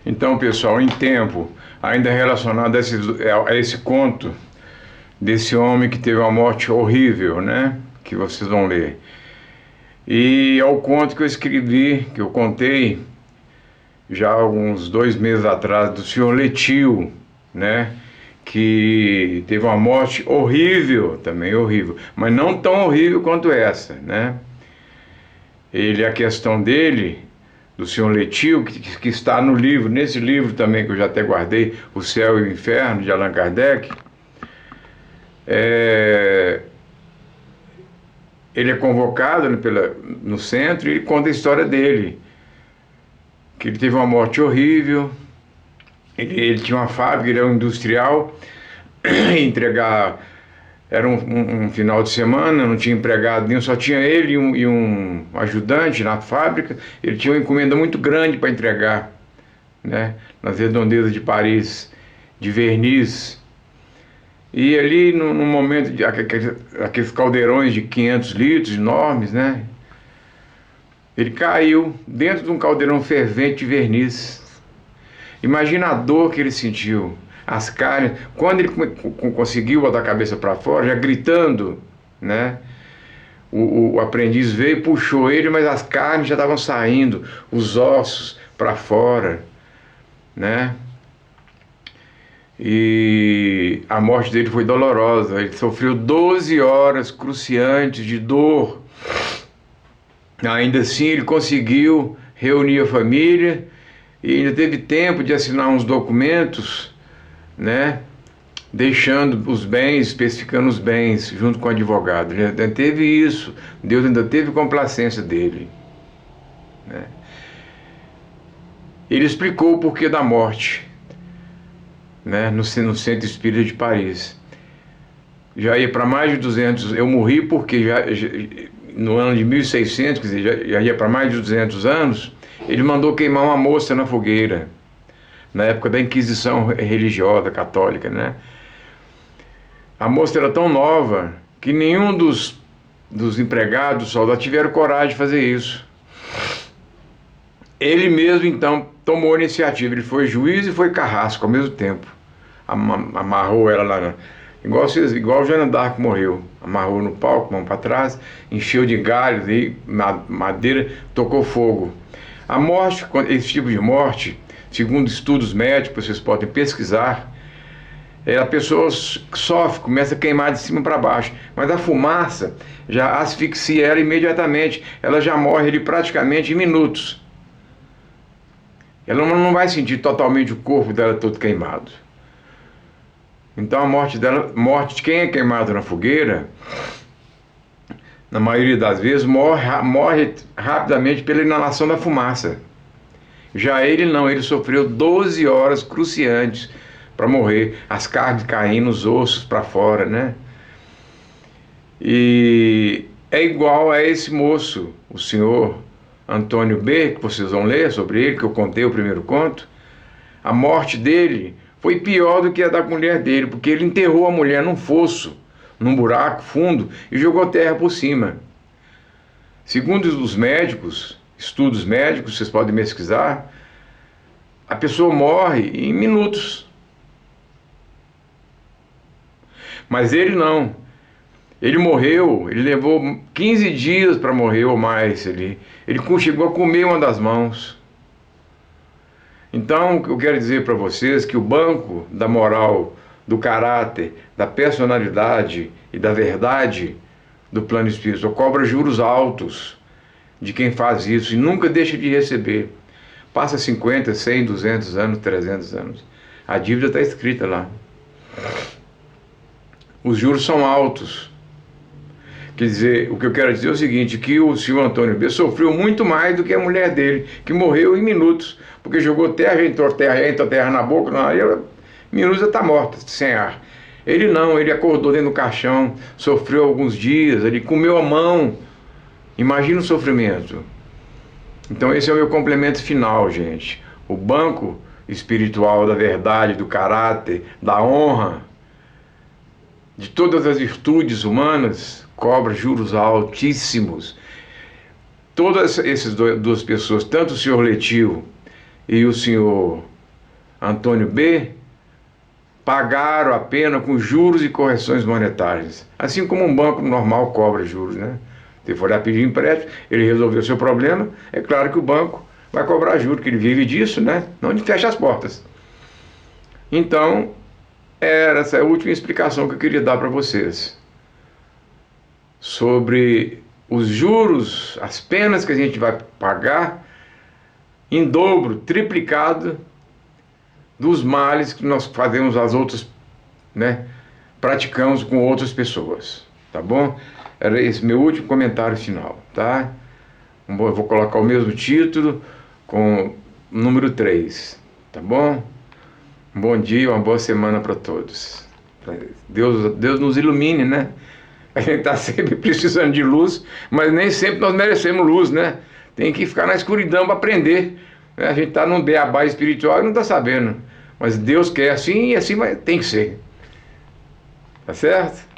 Então, pessoal, em tempo, ainda relacionado a esse conto desse homem que teve uma morte horrível, né? Que vocês vão ler. E ao conto que eu escrevi, que eu contei já há uns 2 meses atrás, do senhor Letil, né? Que teve uma morte horrível, também horrível, mas não tão horrível quanto essa, né? A questão dele, do senhor Letil, que está no livro, nesse livro também que eu já até guardei, O Céu e o Inferno, de Allan Kardec. é, ele é convocado, né, no centro, e ele conta a história dele, que ele teve uma morte horrível. Ele tinha uma fábrica, ele era um industrial, entregar. Era um final de semana, não tinha empregado nenhum, só tinha ele e um ajudante na fábrica. Ele tinha uma encomenda muito grande para entregar, né, nas redondezas de Paris, de verniz. E ali, no momento de aqueles caldeirões de 500 litros enormes, né, ele caiu dentro de um caldeirão fervente de verniz. Imagina a dor que ele sentiu, as carnes. Quando ele conseguiu botar a cabeça para fora, já gritando, né? O aprendiz veio e puxou ele, mas as carnes já estavam saindo, os ossos para fora, né? E a morte dele foi dolorosa. Ele sofreu 12 horas cruciantes de dor. Ainda assim, ele conseguiu reunir a família e ainda teve tempo de assinar uns documentos, né? Deixando os bens, especificando os bens, junto com o advogado. Ele ainda teve isso. Deus ainda teve complacência dele, né? Ele explicou o porquê da morte, né? No Centro Espírita de Paris. Já ia para mais de 200. Eu morri porque no ano de 1600, quer dizer, já ia para mais de 200 anos. Ele mandou queimar uma moça na fogueira, na época da Inquisição religiosa católica, né? A moça era tão nova que nenhum dos empregados, soldados, tiveram coragem de fazer isso. Ele mesmo, então, tomou a iniciativa. Ele foi juiz e foi carrasco ao mesmo tempo. Amarrou ela lá, igual o Jeanne d'Arc morreu. Amarrou no palco, mão para trás, encheu de galhos e madeira, tocou fogo. A morte, esse tipo de morte, segundo estudos médicos, vocês podem pesquisar, a pessoa sofre, começa a queimar de cima para baixo, mas a fumaça já asfixia ela imediatamente. Ela já morre ali praticamente em minutos. Ela não vai sentir totalmente o corpo dela todo queimado. Então a morte dela, morte de quem é queimado na fogueira, na maioria das vezes morre rapidamente pela inalação da fumaça. Já ele não, ele sofreu 12 horas cruciantes para morrer, as carnes caindo, os ossos para fora, né? E é igual a esse moço, o senhor Antônio B., que vocês vão ler sobre ele, que eu contei o primeiro conto. A morte dele foi pior do que a da mulher dele, porque ele enterrou a mulher num fosso, num buraco fundo, e jogou terra por cima. Segundo os médicos, estudos médicos, vocês podem pesquisar, a pessoa morre em minutos. Mas ele não. Ele morreu, ele levou 15 dias para morrer ou mais. Ele chegou a comer uma das mãos. Então, eu quero dizer para vocês que o banco da moral, do caráter, da personalidade e da verdade do plano espiritual cobra juros altos de quem faz isso e nunca deixa de receber. Passa 50, 100, 200 anos, 300 anos. A dívida está escrita lá. Os juros são altos. Quer dizer, o que eu quero dizer é o seguinte, que o senhor Antônio B. sofreu muito mais do que a mulher dele, que morreu em minutos, porque jogou terra, entrou terra na boca, em minutos já está morta, sem ar. Ele não, ele acordou dentro do caixão, sofreu alguns dias, ele comeu a mão. Imagina o sofrimento. Então esse é o meu complemento final, gente. O banco espiritual da verdade, do caráter, da honra, de todas as virtudes humanas, cobra juros altíssimos. Todas essas duas pessoas, tanto o senhor Letil e o senhor Antônio B., pagaram a pena com juros e correções monetárias, assim como um banco normal cobra juros, né? Se for lá pedir empréstimo, ele resolveu o seu problema, é claro que o banco vai cobrar juros, que ele vive disso, né? Não ele fecha as portas. Então, era essa a última explicação que eu queria dar para vocês sobre os juros, as penas que a gente vai pagar em dobro, triplicado dos males que nós fazemos às outras, né, praticamos com outras pessoas, tá bom? Era esse meu último comentário final, tá? Eu vou colocar o mesmo título com o número 3, tá bom? Um bom dia, uma boa semana para todos. Deus nos ilumine, né? A gente está sempre precisando de luz, mas nem sempre nós merecemos luz, né? Tem que ficar na escuridão para aprender. A gente está num beabá espiritual e não está sabendo. Mas Deus quer assim e assim tem que ser. Tá certo?